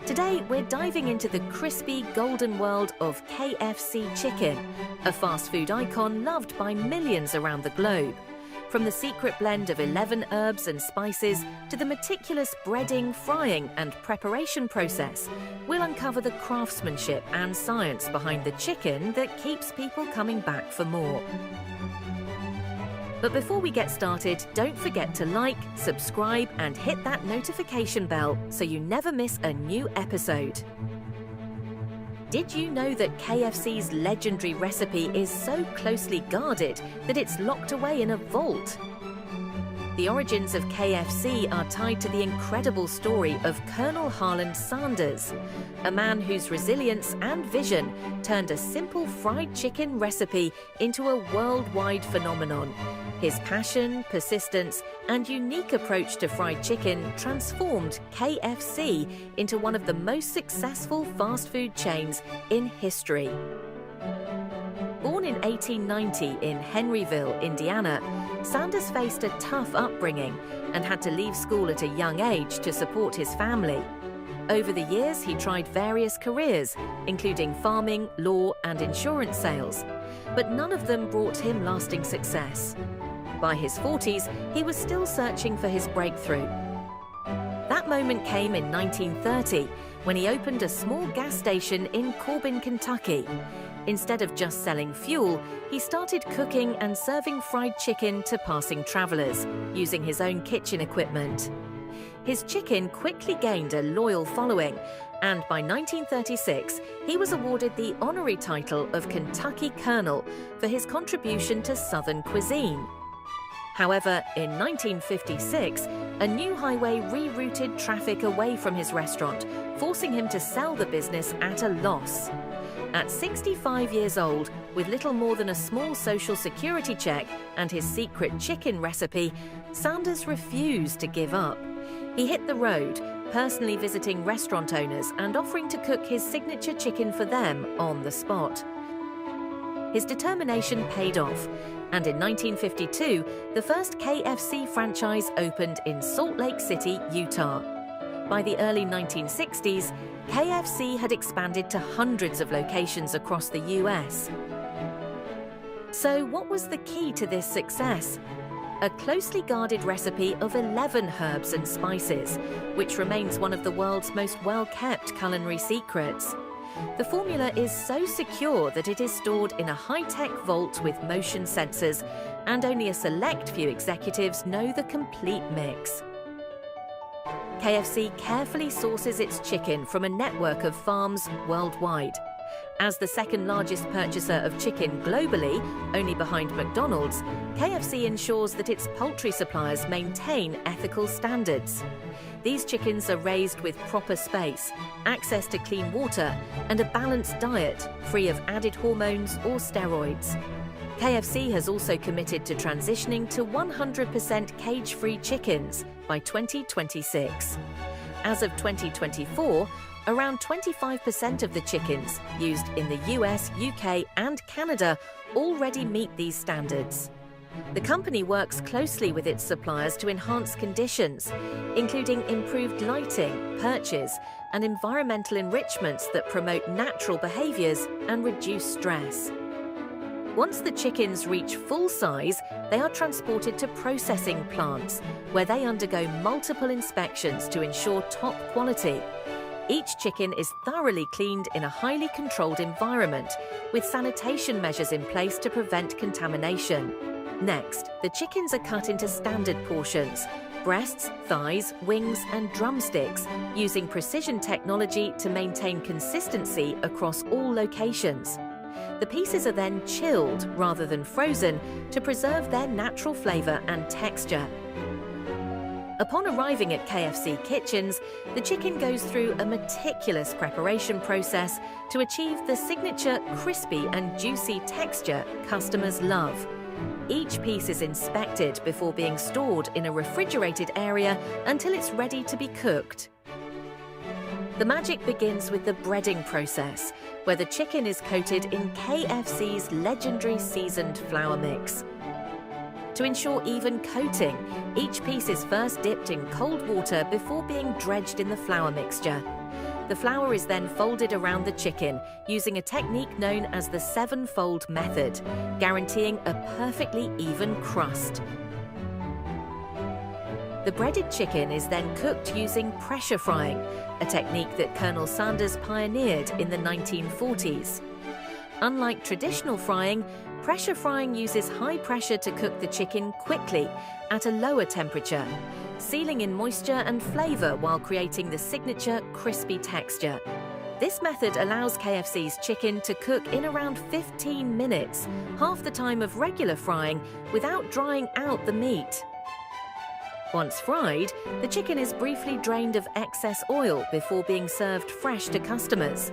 Today, we're diving into the crispy, golden world of KFC chicken, a fast food icon loved by millions around the globe. From the secret blend of 11 herbs and spices to the meticulous breading, frying, and preparation process, we'll uncover the craftsmanship and science behind the chicken that keeps people coming back for more. But before we get started, don't forget to like, subscribe, and hit that notification bell so you never miss a new episode. Did you know that KFC's legendary recipe is so closely guarded that it's locked away in a vault? The origins of KFC are tied to the incredible story of Colonel Harland Sanders, a man whose resilience and vision turned a simple fried chicken recipe into a worldwide phenomenon. His passion, persistence, and unique approach to fried chicken transformed KFC into one of the most successful fast food chains in history. Born in 1890 in Henryville, Indiana, Sanders faced a tough upbringing and had to leave school at a young age to support his family. Over the years, he tried various careers, including farming, law, and insurance sales, but none of them brought him lasting success. By his 40s, he was still searching for his breakthrough. That moment came in 1930, when he opened a small gas station in Corbin, Kentucky. Instead of just selling fuel, he started cooking and serving fried chicken to passing travelers, using his own kitchen equipment. His chicken quickly gained a loyal following, and by 1936, he was awarded the honorary title of Kentucky Colonel for his contribution to Southern cuisine. However, in 1956, a new highway rerouted traffic away from his restaurant, forcing him to sell the business at a loss. At 65 years old, with little more than a small social security check and his secret chicken recipe, Sanders refused to give up. He hit the road, personally visiting restaurant owners and offering to cook his signature chicken for them on the spot. His determination paid off, and in 1952, the first KFC franchise opened in Salt Lake City, Utah. By the early 1960s, KFC had expanded to hundreds of locations across the US. So what was the key to this success? A closely guarded recipe of 11 herbs and spices, which remains one of the world's most well-kept culinary secrets. The formula is so secure that it is stored in a high-tech vault with motion sensors, and only a select few executives know the complete mix. KFC carefully sources its chicken from a network of farms worldwide. As the second largest purchaser of chicken globally, only behind McDonald's, KFC ensures that its poultry suppliers maintain ethical standards. These chickens are raised with proper space, access to clean water, and a balanced diet, free of added hormones or steroids. KFC has also committed to transitioning to 100% cage-free chickens by 2026. As of 2024, around 25% of the chickens used in the US, UK, and Canada already meet these standards. The company works closely with its suppliers to enhance conditions, including improved lighting, perches, and environmental enrichments that promote natural behaviors and reduce stress. Once the chickens reach full size, they are transported to processing plants, where they undergo multiple inspections to ensure top quality. Each chicken is thoroughly cleaned in a highly controlled environment, with sanitation measures in place to prevent contamination. Next, the chickens are cut into standard portions: breasts, thighs, wings, and drumsticks, using precision technology to maintain consistency across all locations. The pieces are then chilled rather than frozen to preserve their natural flavor and texture. Upon arriving at KFC kitchens, the chicken goes through a meticulous preparation process to achieve the signature crispy and juicy texture customers love. Each piece is inspected before being stored in a refrigerated area until it's ready to be cooked. The magic begins with the breading process, where the chicken is coated in KFC's legendary seasoned flour mix. To ensure even coating, each piece is first dipped in cold water before being dredged in the flour mixture. The flour is then folded around the chicken using a technique known as the 7-fold method, guaranteeing a perfectly even crust. The breaded chicken is then cooked using pressure frying, a technique that Colonel Sanders pioneered in the 1940s. Unlike traditional frying, pressure frying uses high pressure to cook the chicken quickly at a lower temperature, sealing in moisture and flavor while creating the signature crispy texture. This method allows KFC's chicken to cook in around 15 minutes, half the time of regular frying, without drying out the meat. Once fried, the chicken is briefly drained of excess oil before being served fresh to customers.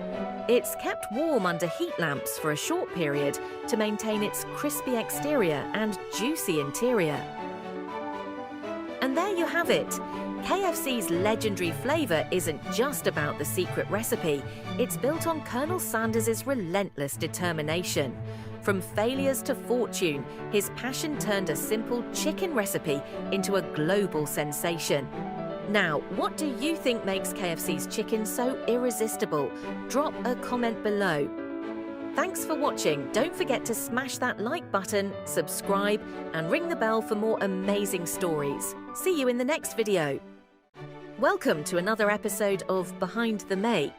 It's kept warm under heat lamps for a short period to maintain its crispy exterior and juicy interior. And there you have it. KFC's legendary flavor isn't just about the secret recipe, it's built on Colonel Sanders' relentless determination. From failures to fortune, his passion turned a simple chicken recipe into a global sensation. Now, what do you think makes KFC's chicken so irresistible? Drop a comment below. Thanks for watching. Don't forget to smash that like button, subscribe, and ring the bell for more amazing stories. See you in the next video. Welcome to another episode of Behind the Make.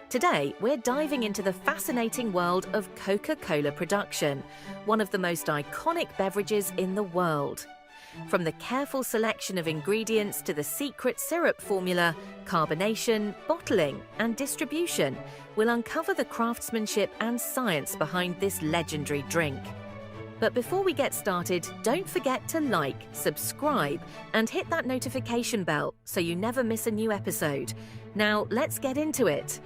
Today, we're diving into the fascinating world of Coca-Cola production, one of the most iconic beverages in the world. From the careful selection of ingredients to the secret syrup formula, carbonation, bottling, and distribution, we'll uncover the craftsmanship and science behind this legendary drink. But before we get started, don't forget to like, subscribe, and hit that notification bell so you never miss a new episode. Now, let's get into it.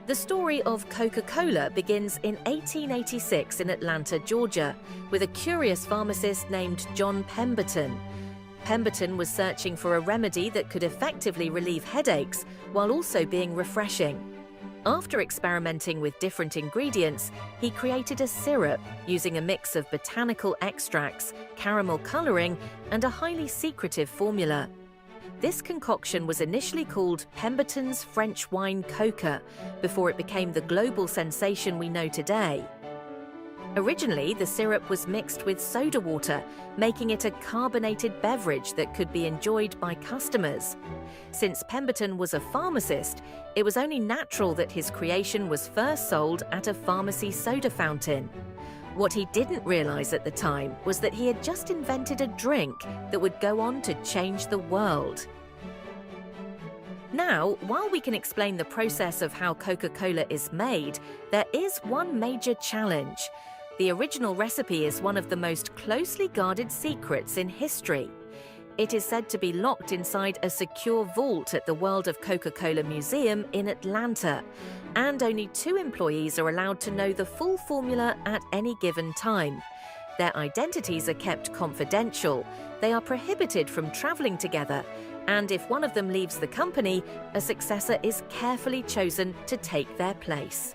The story of Coca-Cola begins in 1886 in Atlanta, Georgia, with a curious pharmacist named John Pemberton. Pemberton was searching for a remedy that could effectively relieve headaches while also being refreshing. After experimenting with different ingredients, he created a syrup using a mix of botanical extracts, caramel coloring, and a highly secretive formula. This concoction was initially called Pemberton's French Wine Coca before it became the global sensation we know today. Originally, the syrup was mixed with soda water, making it a carbonated beverage that could be enjoyed by customers. Since Pemberton was a pharmacist, it was only natural that his creation was first sold at a pharmacy soda fountain. What he didn't realize at the time was that he had just invented a drink that would go on to change the world. Now, while we can explain the process of how Coca-Cola is made, there is one major challenge. The original recipe is one of the most closely guarded secrets in history. It is said to be locked inside a secure vault at the World of Coca-Cola Museum in Atlanta, and only 2 employees are allowed to know the full formula at any given time. Their identities are kept confidential, they are prohibited from traveling together, and if one of them leaves the company, a successor is carefully chosen to take their place.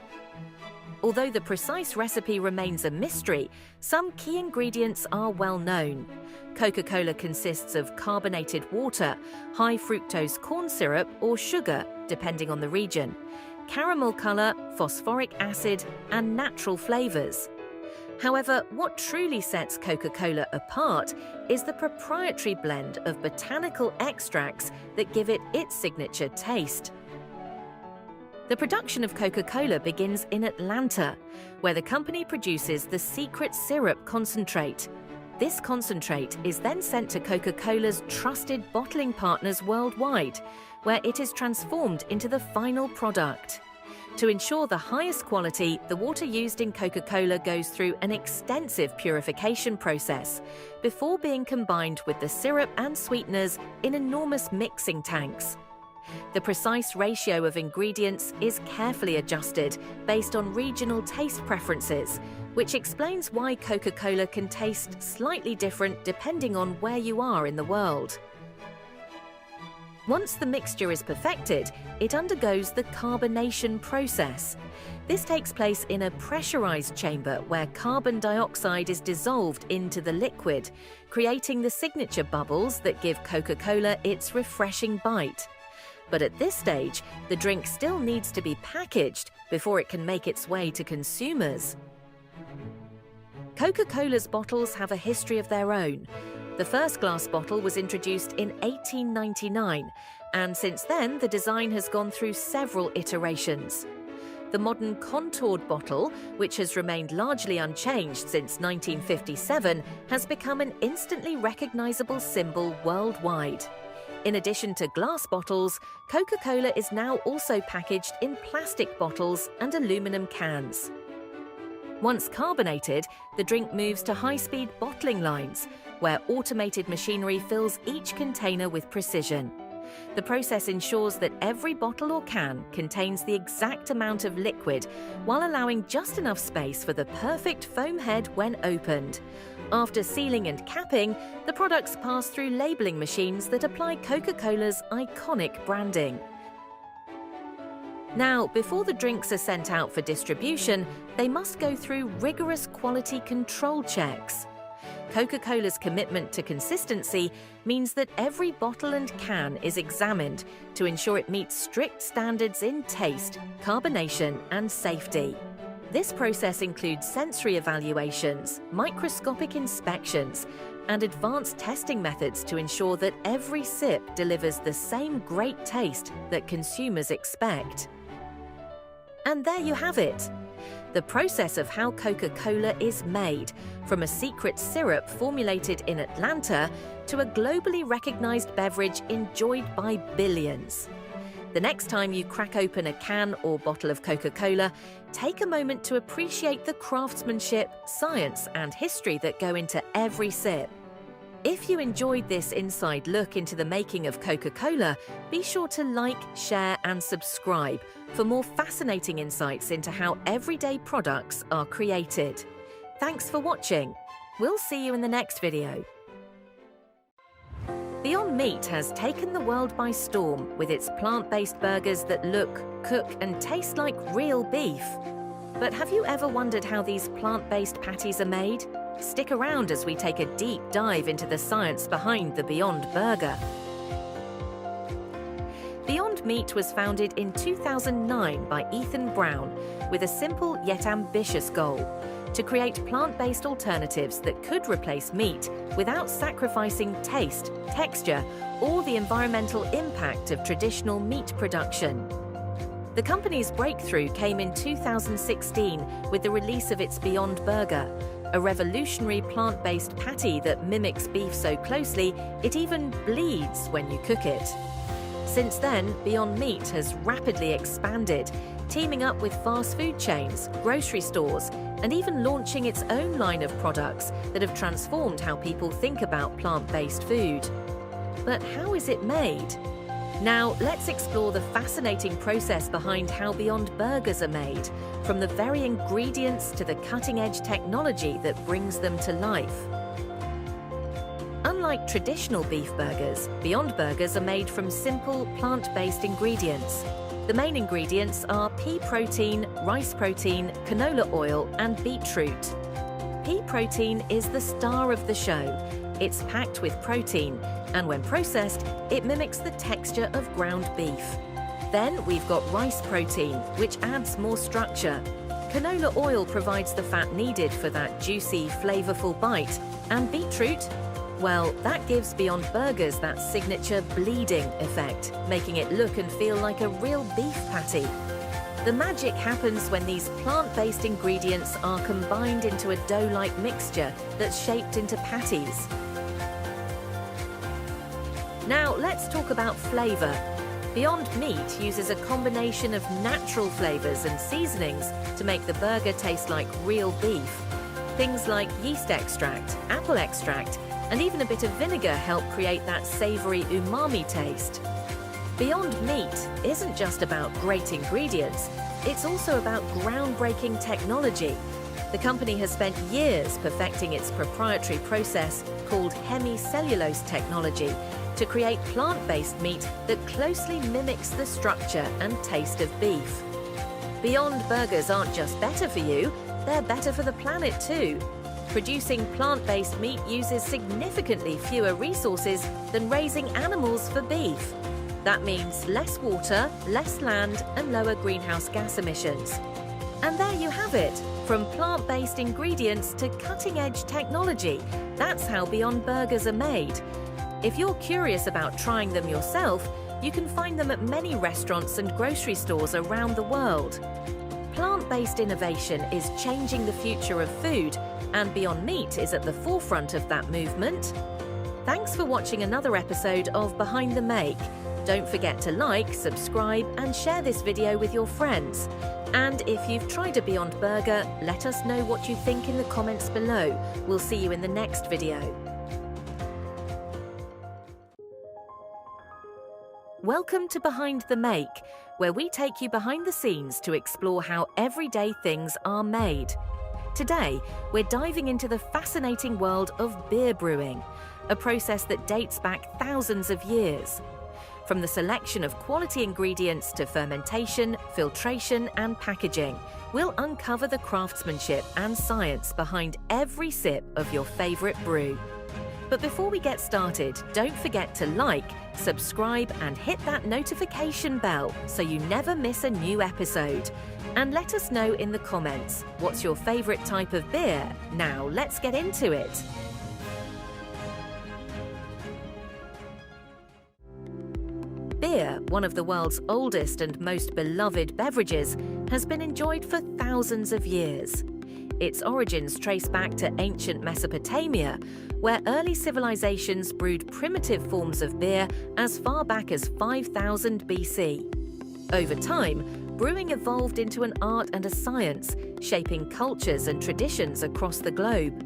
Although the precise recipe remains a mystery, some key ingredients are well known. Coca-Cola consists of carbonated water, high fructose corn syrup or sugar, depending on the region, caramel color, phosphoric acid, and natural flavors. However, what truly sets Coca-Cola apart is the proprietary blend of botanical extracts that give it its signature taste. The production of Coca-Cola begins in Atlanta, where the company produces the secret syrup concentrate. This concentrate is then sent to Coca-Cola's trusted bottling partners worldwide, where it is transformed into the final product. To ensure the highest quality, the water used in Coca-Cola goes through an extensive purification process before being combined with the syrup and sweeteners in enormous mixing tanks. The precise ratio of ingredients is carefully adjusted based on regional taste preferences, which explains why Coca-Cola can taste slightly different depending on where you are in the world. Once the mixture is perfected, it undergoes the carbonation process. This takes place in a pressurized chamber where carbon dioxide is dissolved into the liquid, creating the signature bubbles that give Coca-Cola its refreshing bite. But at this stage, the drink still needs to be packaged before it can make its way to consumers. Coca-Cola's bottles have a history of their own. The first glass bottle was introduced in 1899, and since then the design has gone through several iterations. The modern contoured bottle, which has remained largely unchanged since 1957, has become an instantly recognizable symbol worldwide. In addition to glass bottles, Coca-Cola is now also packaged in plastic bottles and aluminum cans. Once carbonated, the drink moves to high-speed bottling lines, where automated machinery fills each container with precision. The process ensures that every bottle or can contains the exact amount of liquid, while allowing just enough space for the perfect foam head when opened. After sealing and capping, the products pass through labeling machines that apply Coca-Cola's iconic branding. Now, before the drinks are sent out for distribution, they must go through rigorous quality control checks. Coca-Cola's commitment to consistency means that every bottle and can is examined to ensure it meets strict standards in taste, carbonation, and safety. This process includes sensory evaluations, microscopic inspections, and advanced testing methods to ensure that every sip delivers the same great taste that consumers expect. And there you have it. The process of how Coca-Cola is made, from a secret syrup formulated in Atlanta to a globally recognized beverage enjoyed by billions. The next time you crack open a can or bottle of Coca-Cola, take a moment to appreciate the craftsmanship, science, and history that go into every sip. If you enjoyed this inside look into the making of Coca-Cola, be sure to like, share, and subscribe for more fascinating insights into how everyday products are created. Thanks for watching. We'll see you in the next video. Beyond Meat has taken the world by storm with its plant-based burgers that look, cook, and taste like real beef. But have you ever wondered how these plant-based patties are made? Stick around as we take a deep dive into the science behind the Beyond Burger. Beyond Meat was founded in 2009 by Ethan Brown with a simple yet ambitious goal: to create plant-based alternatives that could replace meat without sacrificing taste, texture, or the environmental impact of traditional meat production. The company's breakthrough came in 2016 with the release of its Beyond Burger, a revolutionary plant-based patty that mimics beef so closely it even bleeds when you cook it. Since then, Beyond Meat has rapidly expanded, teaming up with fast food chains, grocery stores, and even launching its own line of products that have transformed how people think about plant-based food. But how is it made? Now, let's explore the fascinating process behind how Beyond Burgers are made, from the very ingredients to the cutting-edge technology that brings them to life. Unlike traditional beef burgers, Beyond Burgers are made from simple, plant-based ingredients. The main ingredients are pea protein, rice protein, canola oil, and beetroot. Pea protein is the star of the show. It's packed with protein, and when processed, it mimics the texture of ground beef. Then we've got rice protein, which adds more structure. Canola oil provides the fat needed for that juicy, flavorful bite. And beetroot? Well, that gives Beyond Burgers that signature bleeding effect, making it look and feel like a real beef patty. The magic happens when these plant-based ingredients are combined into a dough-like mixture that's shaped into patties. Now, let's talk about flavor. Beyond Meat uses a combination of natural flavors and seasonings to make the burger taste like real beef. Things like yeast extract, apple extract, and even a bit of vinegar help create that savory umami taste. Beyond Meat isn't just about great ingredients, it's also about groundbreaking technology. The company has spent years perfecting its proprietary process called hemicellulose technology to create plant-based meat that closely mimics the structure and taste of beef. Beyond Burgers aren't just better for you, they're better for the planet too. Producing plant-based meat uses significantly fewer resources than raising animals for beef. That means less water, less land, and lower greenhouse gas emissions. And there you have it. From plant-based ingredients to cutting-edge technology, that's how Beyond Burgers are made. If you're curious about trying them yourself, you can find them at many restaurants and grocery stores around the world. Plant-based innovation is changing the future of food, and Beyond Meat is at the forefront of that movement. Thanks for watching another episode of Behind the Make. Don't forget to like, subscribe, and share this video with your friends. And if you've tried a Beyond Burger, let us know what you think in the comments below. We'll see you in the next video. Welcome to Behind the Make, where we take you behind the scenes to explore how everyday things are made. Today, we're diving into the fascinating world of beer brewing, a process that dates back thousands of years. From the selection of quality ingredients to fermentation, filtration, and packaging, we'll uncover the craftsmanship and science behind every sip of your favorite brew. But before we get started, don't forget to like, subscribe, and hit that notification bell so you never miss a new episode. And let us know in the comments, what's your favorite type of beer? Now, let's get into it. Beer, one of the world's oldest and most beloved beverages, has been enjoyed for thousands of years. Its origins trace back to ancient Mesopotamia, where early civilizations brewed primitive forms of beer as far back as 5000 BC. Over time, brewing evolved into an art and a science, shaping cultures and traditions across the globe.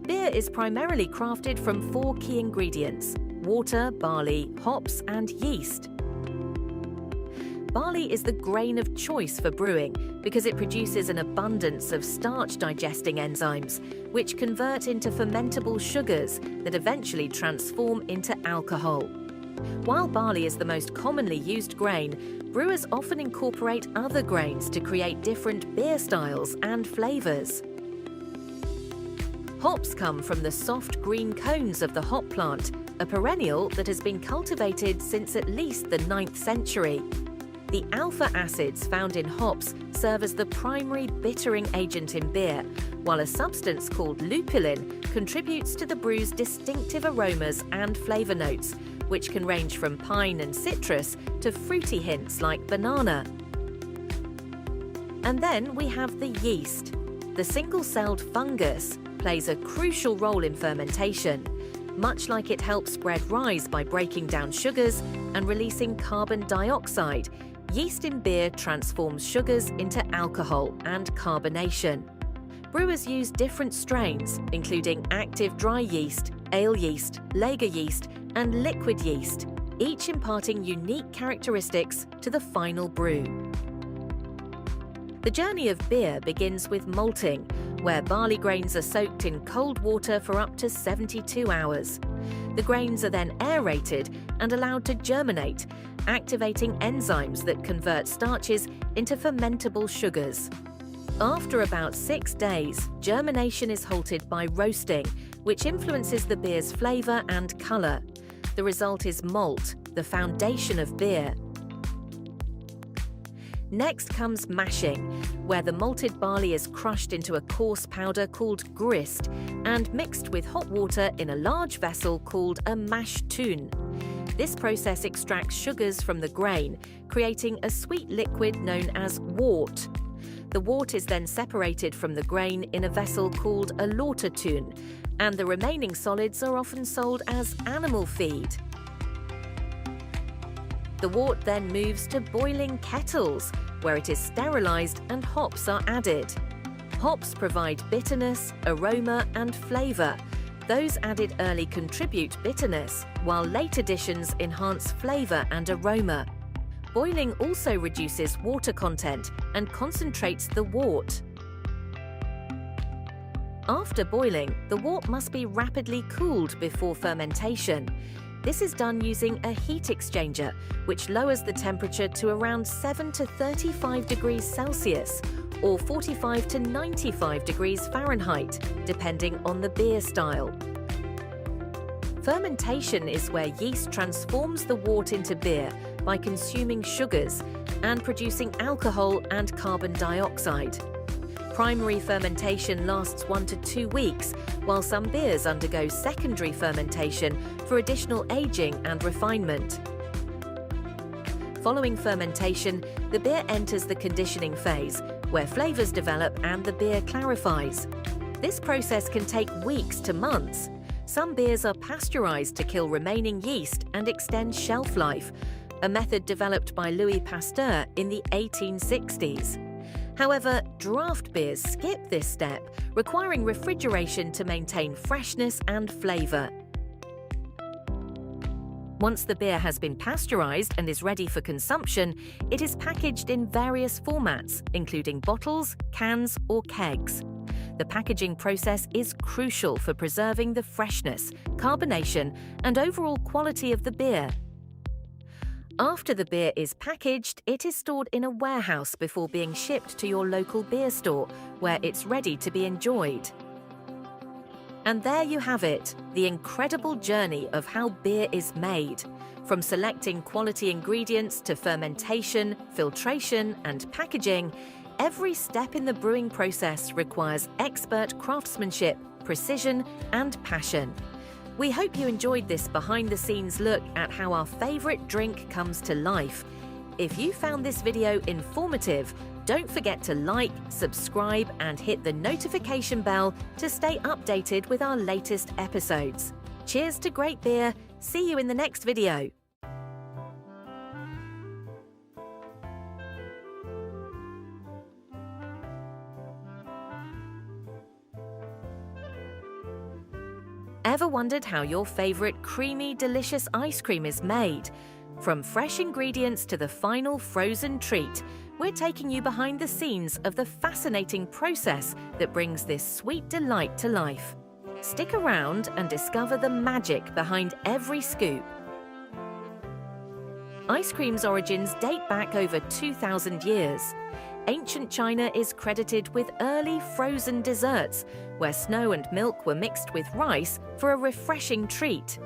Beer is primarily crafted from 4 key ingredients: water, barley, hops, and yeast. Barley is the grain of choice for brewing because it produces an abundance of starch-digesting enzymes, which convert into fermentable sugars that eventually transform into alcohol. While barley is the most commonly used grain, brewers often incorporate other grains to create different beer styles and flavors. Hops come from the soft green cones of the hop plant, a perennial that has been cultivated since at least the 9th century. The alpha acids found in hops serve as the primary bittering agent in beer, while a substance called lupulin contributes to the brew's distinctive aromas and flavor notes, which can range from pine and citrus to fruity hints like banana. And then we have the yeast. The single-celled fungus plays a crucial role in fermentation. Much like it helps spread rise by breaking down sugars and releasing carbon dioxide, yeast in beer transforms sugars into alcohol and carbonation. Brewers use different strains, including active dry yeast, ale yeast, lager yeast, and liquid yeast, each imparting unique characteristics to the final brew. The journey of beer begins with malting, where barley grains are soaked in cold water for up to 72 hours. The grains are then aerated and allowed to germinate, activating enzymes that convert starches into fermentable sugars. After about 6 days, germination is halted by roasting, which influences the beer's flavor and color. The result is malt, the foundation of beer. Next comes mashing, where the malted barley is crushed into a coarse powder called grist and mixed with hot water in a large vessel called a mash tun. This process extracts sugars from the grain, creating a sweet liquid known as wort. The wort is then separated from the grain in a vessel called a lauter tun, and the remaining solids are often sold as animal feed. The wort then moves to boiling kettles, where it is sterilized and hops are added. Hops provide bitterness, aroma, and flavor. Those added early contribute bitterness, while late additions enhance flavor and aroma. Boiling also reduces water content and concentrates the wort. After boiling, the wort must be rapidly cooled before fermentation. This is done using a heat exchanger, which lowers the temperature to around 7 to 35 degrees Celsius, or 45 to 95 degrees Fahrenheit, depending on the beer style. Fermentation is where yeast transforms the wort into beer by consuming sugars and producing alcohol and carbon dioxide. Primary fermentation lasts 1 to 2 weeks, while some beers undergo secondary fermentation for additional aging and refinement. Following fermentation, the beer enters the conditioning phase, where flavors develop and the beer clarifies. This process can take weeks to months. Some beers are pasteurized to kill remaining yeast and extend shelf life, a method developed by Louis Pasteur in the 1860s. However, draft beers skip this step, requiring refrigeration to maintain freshness and flavor. Once the beer has been pasteurized and is ready for consumption, it is packaged in various formats, including bottles, cans, or kegs. The packaging process is crucial for preserving the freshness, carbonation, and overall quality of the beer. After the beer is packaged, it is stored in a warehouse before being shipped to your local beer store, where it's ready to be enjoyed. And there you have it, the incredible journey of how beer is made. From selecting quality ingredients to fermentation, filtration, and packaging, every step in the brewing process requires expert craftsmanship, precision, and passion. We hope you enjoyed this behind-the-scenes look at how our favorite drink comes to life. If you found this video informative, don't forget to like, subscribe, and hit the notification bell to stay updated with our latest episodes. Cheers to great beer. See you in the next video. Ever wondered how your favorite creamy, delicious ice cream is made? From fresh ingredients to the final frozen treat, we're taking you behind the scenes of the fascinating process that brings this sweet delight to life. Stick around and discover the magic behind every scoop. Ice cream's origins date back over 2,000 years. Ancient China is credited with early frozen desserts, where snow and milk were mixed with rice for a refreshing treat.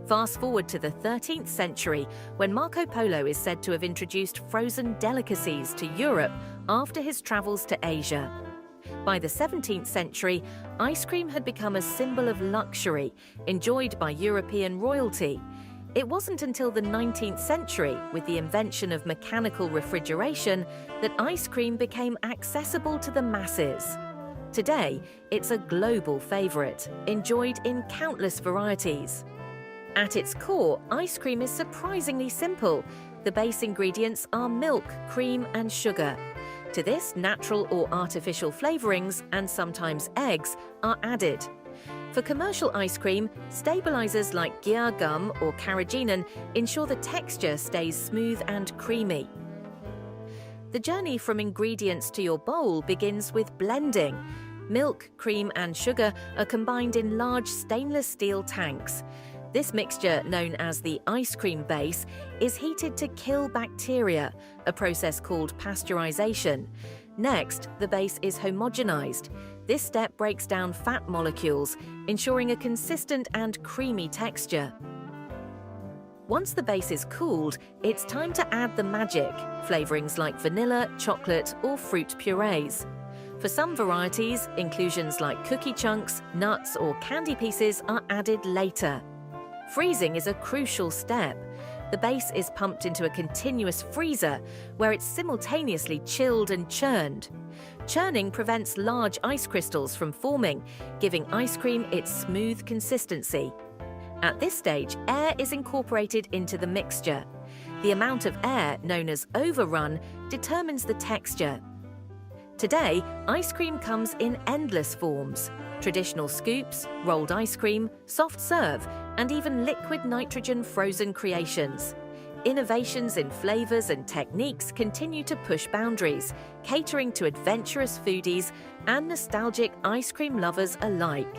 Fast forward to the 13th century, when Marco Polo is said to have introduced frozen delicacies to Europe after his travels to Asia. By the 17th century, ice cream had become a symbol of luxury, enjoyed by European royalty. It wasn't until the 19th century, with the invention of mechanical refrigeration, that ice cream became accessible to the masses. Today, it's a global favorite, enjoyed in countless varieties. At its core, ice cream is surprisingly simple. The base ingredients are milk, cream, and sugar. To this, natural or artificial flavorings, and sometimes eggs, are added. For commercial ice cream, stabilizers like Gia gum or carrageenan ensure the texture stays smooth and creamy. The journey from ingredients to your bowl begins with blending. Milk, cream, and sugar are combined in large stainless steel tanks. This mixture, known as the ice cream base, is heated to kill bacteria, a process called pasteurization. Next, the base is homogenized. This step breaks down fat molecules, ensuring a consistent and creamy texture. Once the base is cooled, it's time to add the magic, flavorings like vanilla, chocolate, or fruit purees. For some varieties, inclusions like cookie chunks, nuts, or candy pieces are added later. Freezing is a crucial step. The base is pumped into a continuous freezer, where it's simultaneously chilled and churned. Churning prevents large ice crystals from forming, giving ice cream its smooth consistency. At this stage, air is incorporated into the mixture. The amount of air, known as overrun, determines the texture. Today, ice cream comes in endless forms: traditional scoops, rolled ice cream, soft serve, and even liquid nitrogen frozen creations. Innovations in flavors and techniques continue to push boundaries, catering to adventurous foodies and nostalgic ice cream lovers alike.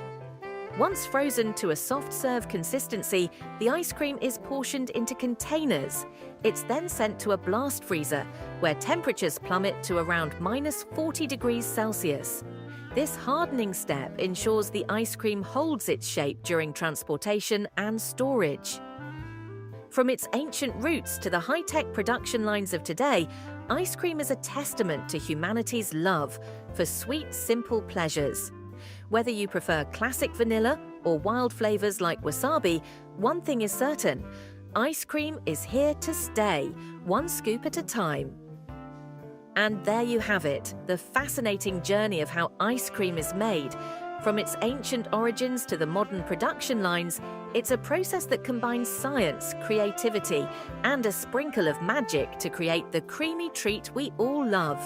Once frozen to a soft serve consistency, the ice cream is portioned into containers. It's then sent to a blast freezer, where temperatures plummet to around -40 degrees Celsius. This hardening step ensures the ice cream holds its shape during transportation and storage. From its ancient roots to the high-tech production lines of today, ice cream is a testament to humanity's love for sweet, simple pleasures. Whether you prefer classic vanilla or wild flavors like wasabi, one thing is certain: ice cream is here to stay, one scoop at a time. And there you have it, the fascinating journey of how ice cream is made. From its ancient origins to the modern production lines, it's a process that combines science, creativity, and a sprinkle of magic to create the creamy treat we all love.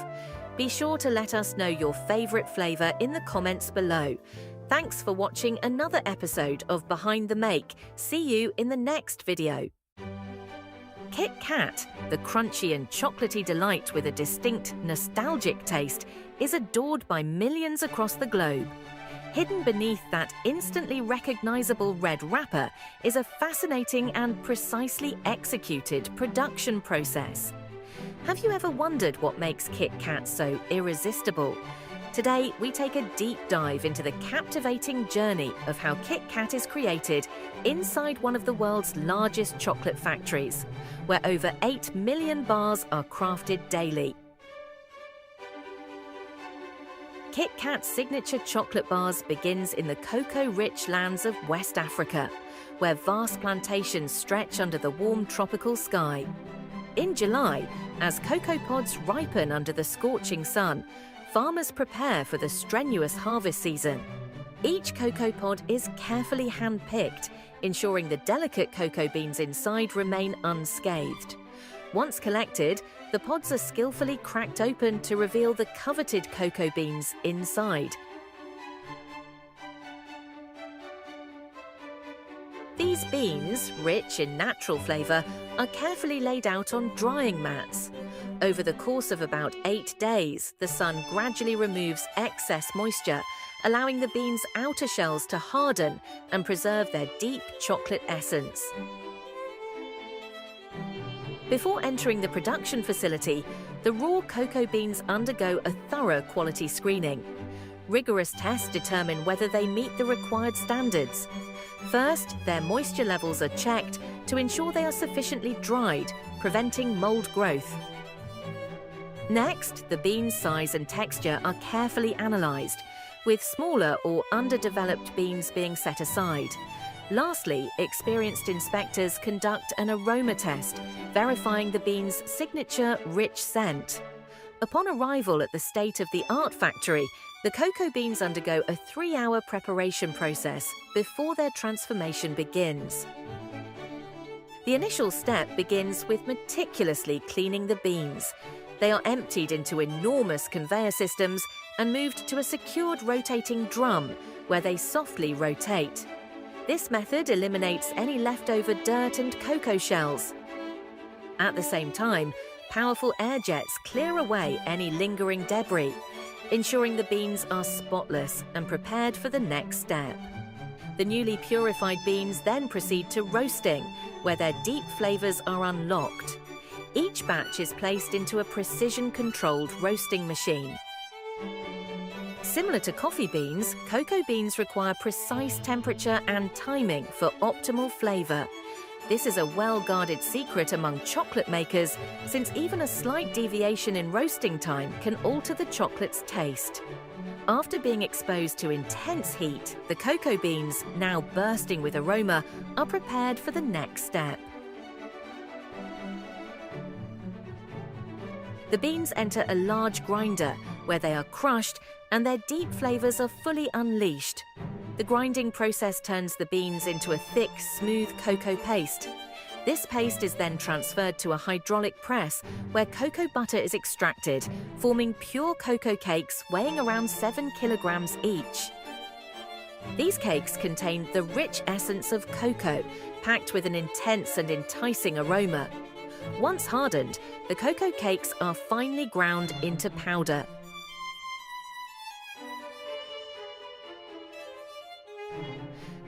Be sure to let us know your favorite flavor in the comments below. Thanks for watching another episode of Behind the Make. See you in the next video. KitKat, the crunchy and chocolatey delight with a distinct, nostalgic taste, is adored by millions across the globe. Hidden beneath that instantly recognizable red wrapper is a fascinating and precisely executed production process. Have you ever wondered what makes KitKat so irresistible? Today, we take a deep dive into the captivating journey of how KitKat is created inside one of the world's largest chocolate factories, where over 8 million bars are crafted daily. KitKat's signature chocolate bars begins in the cocoa-rich lands of West Africa, where vast plantations stretch under the warm tropical sky. In July, as cocoa pods ripen under the scorching sun, farmers prepare for the strenuous harvest season. Each cocoa pod is carefully hand-picked, ensuring the delicate cocoa beans inside remain unscathed. Once collected, the pods are skillfully cracked open to reveal the coveted cocoa beans inside. These beans, rich in natural flavor, are carefully laid out on drying mats. Over the course of about 8 days, the sun gradually removes excess moisture, allowing the beans' outer shells to harden and preserve their deep chocolate essence. Before entering the production facility, the raw cocoa beans undergo a thorough quality screening. Rigorous tests determine whether they meet the required standards. First, their moisture levels are checked to ensure they are sufficiently dried, preventing mold growth. Next, the beans' size and texture are carefully analysed, with smaller or underdeveloped beans being set aside. Lastly, experienced inspectors conduct an aroma test, verifying the beans' signature rich scent. Upon arrival at the state-of-the-art factory, the cocoa beans undergo a 3-hour preparation process before their transformation begins. The initial step begins with meticulously cleaning the beans. They are emptied into enormous conveyor systems and moved to a secured rotating drum, where they softly rotate. This method eliminates any leftover dirt and cocoa shells. At the same time, powerful air jets clear away any lingering debris, ensuring the beans are spotless and prepared for the next step. The newly purified beans then proceed to roasting, where their deep flavors are unlocked. Each batch is placed into a precision-controlled roasting machine. Similar to coffee beans, cocoa beans require precise temperature and timing for optimal flavor. This is a well-guarded secret among chocolate makers, since even a slight deviation in roasting time can alter the chocolate's taste. After being exposed to intense heat, the cocoa beans, now bursting with aroma, are prepared for the next step. The beans enter a large grinder, where they are crushed and their deep flavors are fully unleashed. The grinding process turns the beans into a thick, smooth cocoa paste. This paste is then transferred to a hydraulic press, where cocoa butter is extracted, forming pure cocoa cakes weighing around 7 kilograms each. These cakes contain the rich essence of cocoa, packed with an intense and enticing aroma. Once hardened, the cocoa cakes are finely ground into powder.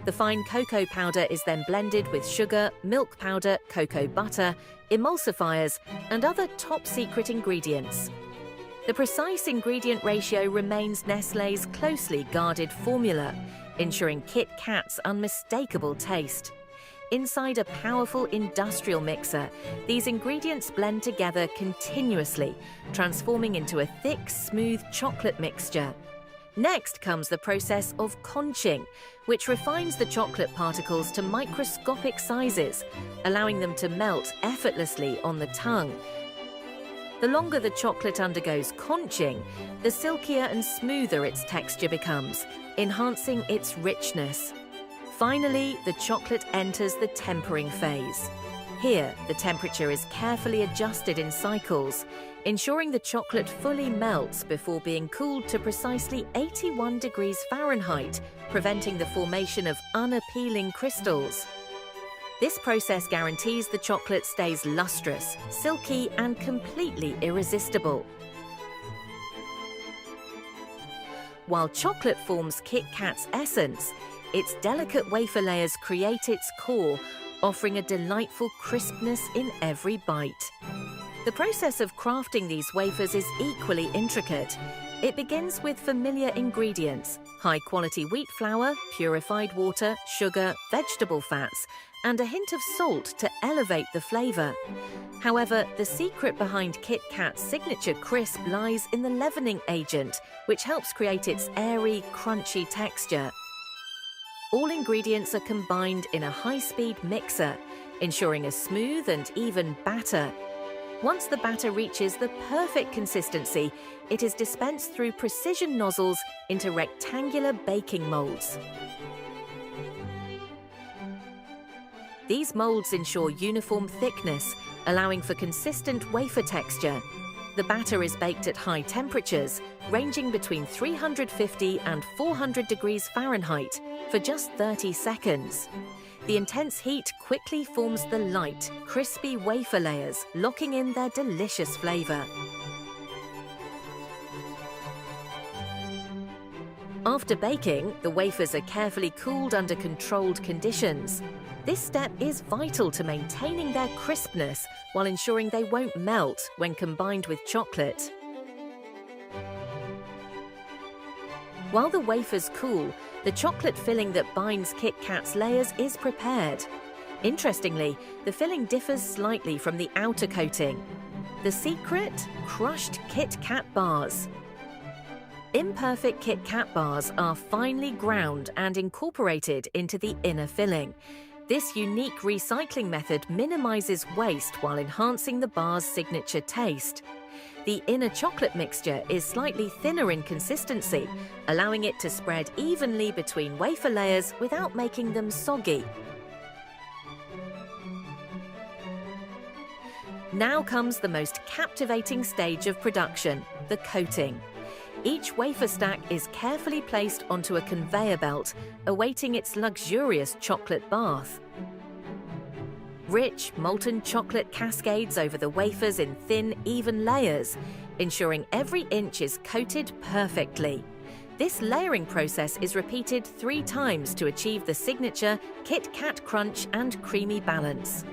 The fine cocoa powder is then blended with sugar, milk powder, cocoa butter, emulsifiers, and other top-secret ingredients. The precise ingredient ratio remains Nestlé's closely guarded formula, ensuring KitKat's unmistakable taste. Inside a powerful industrial mixer, these ingredients blend together continuously, transforming into a thick, smooth chocolate mixture. Next comes the process of conching, which refines the chocolate particles to microscopic sizes, allowing them to melt effortlessly on the tongue. The longer the chocolate undergoes conching, the silkier and smoother its texture becomes, enhancing its richness. Finally, the chocolate enters the tempering phase. Here, the temperature is carefully adjusted in cycles, ensuring the chocolate fully melts before being cooled to precisely 81 degrees Fahrenheit, preventing the formation of unappealing crystals. This process guarantees the chocolate stays lustrous, silky, and completely irresistible. While chocolate forms KitKat's essence, its delicate wafer layers create its core, offering a delightful crispness in every bite. The process of crafting these wafers is equally intricate. It begins with familiar ingredients: high-quality wheat flour, purified water, sugar, vegetable fats, and a hint of salt to elevate the flavor. However, the secret behind KitKat's signature crisp lies in the leavening agent, which helps create its airy, crunchy texture. All ingredients are combined in a high-speed mixer, ensuring a smooth and even batter. Once the batter reaches the perfect consistency, it is dispensed through precision nozzles into rectangular baking molds. These molds ensure uniform thickness, allowing for consistent wafer texture. The batter is baked at high temperatures, ranging between 350 and 400 degrees Fahrenheit, for just 30 seconds. The intense heat quickly forms the light, crispy wafer layers, locking in their delicious flavor. After baking, the wafers are carefully cooled under controlled conditions. This step is vital to maintaining their crispness while ensuring they won't melt when combined with chocolate. While the wafers cool, the chocolate filling that binds KitKat's layers is prepared. Interestingly, the filling differs slightly from the outer coating. The secret? Crushed KitKat bars. Imperfect KitKat bars are finely ground and incorporated into the inner filling. This unique recycling method minimizes waste while enhancing the bar's signature taste. The inner chocolate mixture is slightly thinner in consistency, allowing it to spread evenly between wafer layers without making them soggy. Now comes the most captivating stage of production, the coating. Each wafer stack is carefully placed onto a conveyor belt, awaiting its luxurious chocolate bath. Rich, molten chocolate cascades over the wafers in thin, even layers, ensuring every inch is coated perfectly. This layering process is repeated 3 times to achieve the signature KitKat crunch and creamy balance.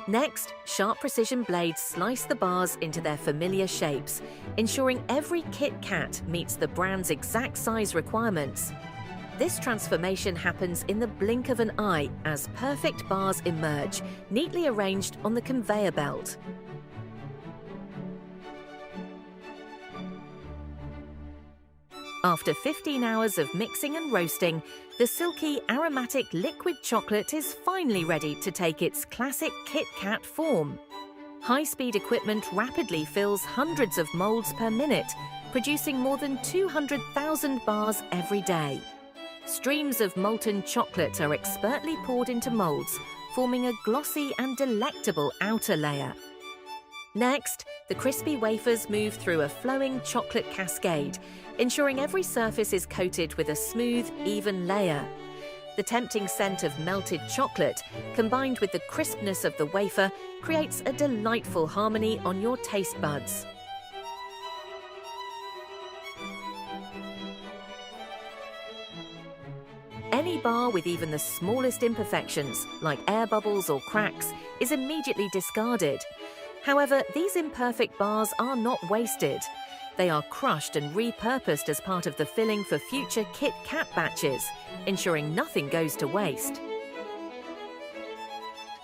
Next, sharp precision blades slice the bars into their familiar shapes, ensuring every KitKat meets the brand's exact size requirements. This transformation happens in the blink of an eye as perfect bars emerge, neatly arranged on the conveyor belt. After 15 hours of mixing and roasting, the silky, aromatic liquid chocolate is finally ready to take its classic KitKat form. High-speed equipment rapidly fills hundreds of molds per minute, producing more than 200,000 bars every day. Streams of molten chocolate are expertly poured into molds, forming a glossy and delectable outer layer. Next, the crispy wafers move through a flowing chocolate cascade, ensuring every surface is coated with a smooth, even layer. The tempting scent of melted chocolate, combined with the crispness of the wafer, creates a delightful harmony on your taste buds. Any bar with even the smallest imperfections, like air bubbles or cracks, is immediately discarded. However, these imperfect bars are not wasted. They are crushed and repurposed as part of the filling for future KitKat batches, ensuring nothing goes to waste.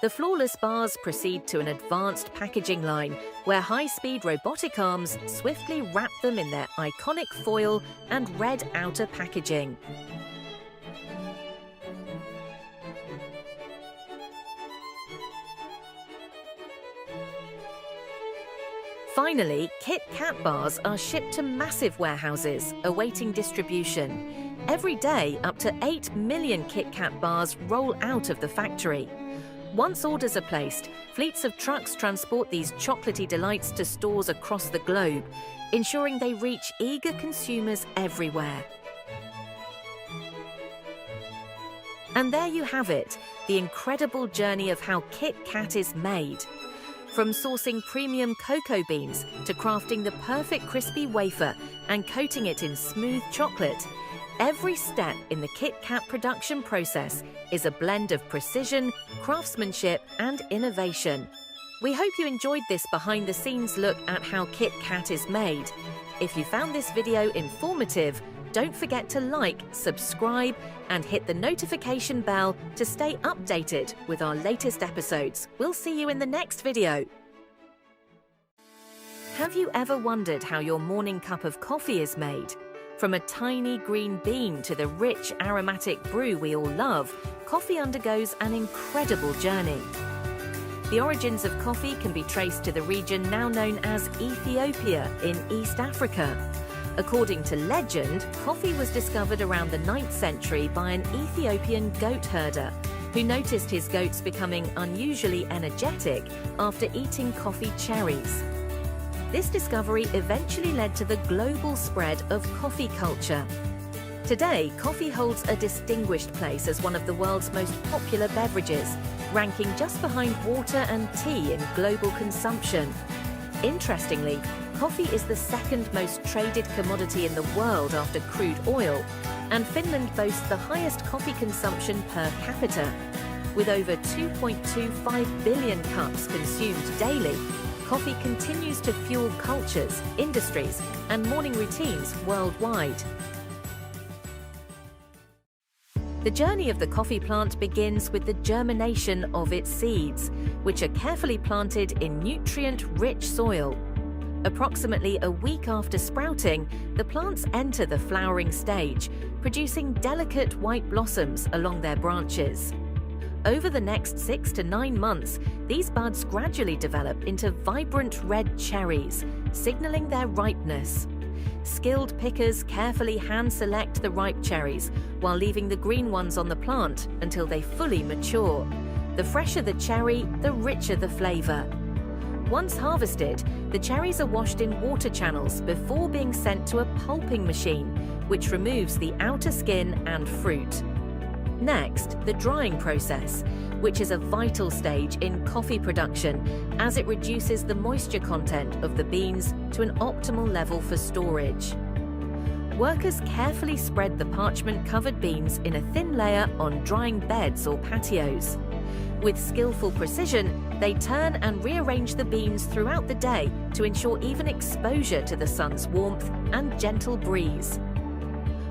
The flawless bars proceed to an advanced packaging line where high-speed robotic arms swiftly wrap them in their iconic foil and red outer packaging. Finally, KitKat bars are shipped to massive warehouses, awaiting distribution. Every day, up to 8 million KitKat bars roll out of the factory. Once orders are placed, fleets of trucks transport these chocolatey delights to stores across the globe, ensuring they reach eager consumers everywhere. And there you have it, the incredible journey of how KitKat is made. From sourcing premium cocoa beans to crafting the perfect crispy wafer and coating it in smooth chocolate, every step in the KitKat production process is a blend of precision, craftsmanship, and innovation. We hope you enjoyed this behind-the-scenes look at how KitKat is made. If you found this video informative, don't forget to like, subscribe, and hit the notification bell to stay updated with our latest episodes. We'll see you in the next video. Have you ever wondered how your morning cup of coffee is made? From a tiny green bean to the rich aromatic brew we all love, coffee undergoes an incredible journey. The origins of coffee can be traced to the region now known as Ethiopia in East Africa. According to legend, coffee was discovered around the 9th century by an Ethiopian goat herder who noticed his goats becoming unusually energetic after eating coffee cherries. This discovery eventually led to the global spread of coffee culture. Today, coffee holds a distinguished place as one of the world's most popular beverages, ranking just behind water and tea in global consumption. Interestingly, coffee is the second most traded commodity in the world after crude oil, and Finland boasts the highest coffee consumption per capita. With over 2.25 billion cups consumed daily, coffee continues to fuel cultures, industries, and morning routines worldwide. The journey of the coffee plant begins with the germination of its seeds, which are carefully planted in nutrient-rich soil. Approximately a week after sprouting, the plants enter the flowering stage, producing delicate white blossoms along their branches. Over the next 6 to 9 months, these buds gradually develop into vibrant red cherries, signaling their ripeness. Skilled pickers carefully hand-select the ripe cherries while leaving the green ones on the plant until they fully mature. The fresher the cherry, the richer the flavor. Once harvested, the cherries are washed in water channels before being sent to a pulping machine, which removes the outer skin and fruit. Next, the drying process, which is a vital stage in coffee production as it reduces the moisture content of the beans to an optimal level for storage. Workers carefully spread the parchment-covered beans in a thin layer on drying beds or patios. With skillful precision, they turn and rearrange the beans throughout the day to ensure even exposure to the sun's warmth and gentle breeze.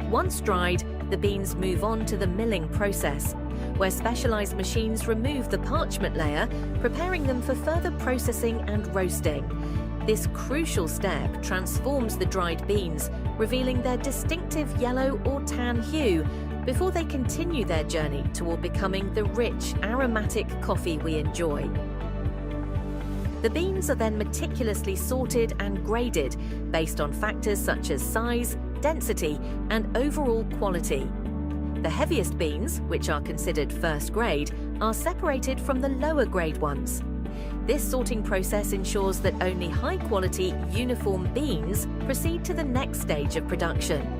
Once dried, the beans move on to the milling process, where specialized machines remove the parchment layer, preparing them for further processing and roasting. This crucial step transforms the dried beans, revealing their distinctive yellow or tan hue, before they continue their journey toward becoming the rich, aromatic coffee we enjoy. The beans are then meticulously sorted and graded based on factors such as size, density, and overall quality. The heaviest beans, which are considered first grade, are separated from the lower grade ones. This sorting process ensures that only high-quality, uniform beans proceed to the next stage of production.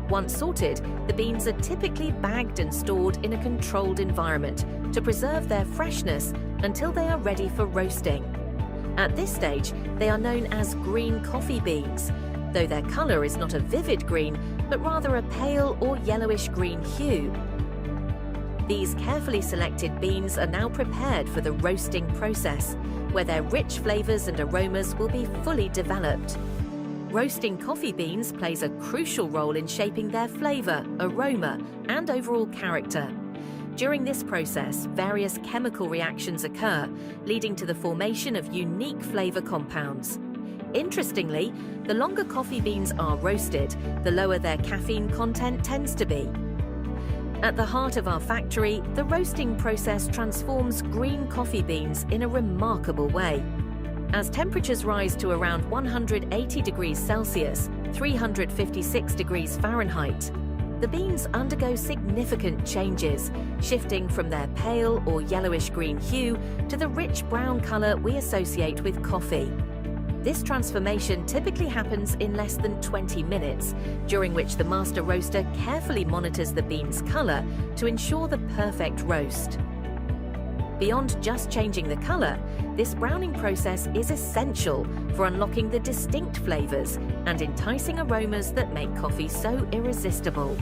Once sorted, the beans are typically bagged and stored in a controlled environment to preserve their freshness until they are ready for roasting. At this stage, they are known as green coffee beans, though their color is not a vivid green, but rather a pale or yellowish green hue. These carefully selected beans are now prepared for the roasting process, where their rich flavors and aromas will be fully developed. Roasting coffee beans plays a crucial role in shaping their flavor, aroma, and overall character. During this process, various chemical reactions occur, leading to the formation of unique flavor compounds. Interestingly, the longer coffee beans are roasted, the lower their caffeine content tends to be. At the heart of our factory, the roasting process transforms green coffee beans in a remarkable way. As temperatures rise to around 180 degrees Celsius, 356 degrees Fahrenheit, the beans undergo significant changes, shifting from their pale or yellowish-green hue to the rich brown color we associate with coffee. This transformation typically happens in less than 20 minutes, during which the master roaster carefully monitors the bean's color to ensure the perfect roast. Beyond just changing the color, this browning process is essential for unlocking the distinct flavors and enticing aromas that make coffee so irresistible.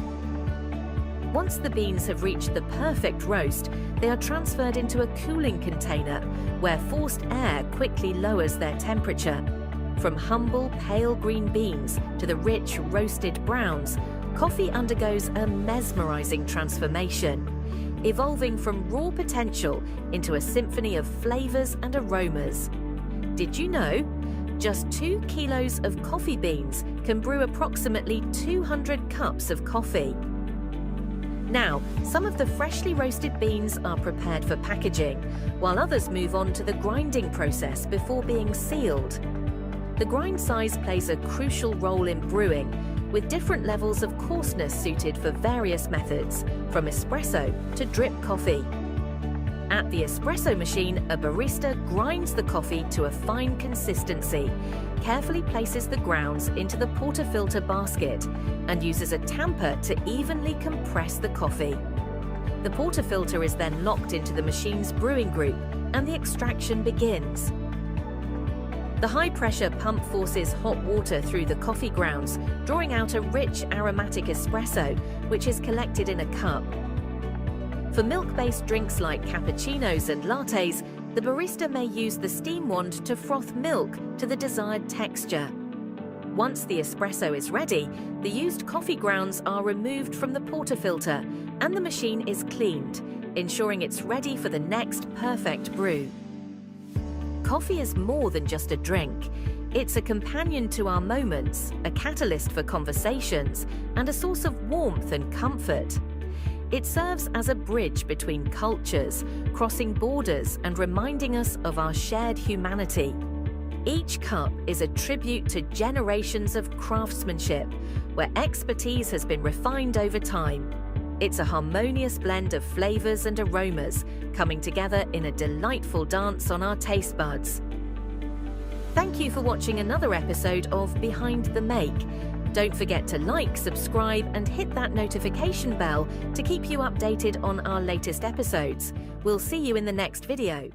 Once the beans have reached the perfect roast, they are transferred into a cooling container, where forced air quickly lowers their temperature. From humble pale green beans to the rich roasted browns, coffee undergoes a mesmerizing transformation, evolving from raw potential into a symphony of flavors and aromas. Did you know? Just 2 kilos of coffee beans can brew approximately 200 cups of coffee. Now, some of the freshly roasted beans are prepared for packaging, while others move on to the grinding process before being sealed. The grind size plays a crucial role in brewing, with different levels of coarseness suited for various methods, from espresso to drip coffee. At the espresso machine, a barista grinds the coffee to a fine consistency, carefully places the grounds into the portafilter basket, and uses a tamper to evenly compress the coffee. The portafilter is then locked into the machine's brewing group, and the extraction begins. The high-pressure pump forces hot water through the coffee grounds, drawing out a rich aromatic espresso, which is collected in a cup. For milk-based drinks like cappuccinos and lattes, the barista may use the steam wand to froth milk to the desired texture. Once the espresso is ready, the used coffee grounds are removed from the portafilter and the machine is cleaned, ensuring it's ready for the next perfect brew. Coffee is more than just a drink. It's a companion to our moments, a catalyst for conversations, and a source of warmth and comfort. It serves as a bridge between cultures, crossing borders and reminding us of our shared humanity. Each cup is a tribute to generations of craftsmanship, where expertise has been refined over time. It's a harmonious blend of flavors and aromas, coming together in a delightful dance on our taste buds. Thank you for watching another episode of Behind the Make. Don't forget to like, subscribe, and hit that notification bell to keep you updated on our latest episodes. We'll see you in the next video.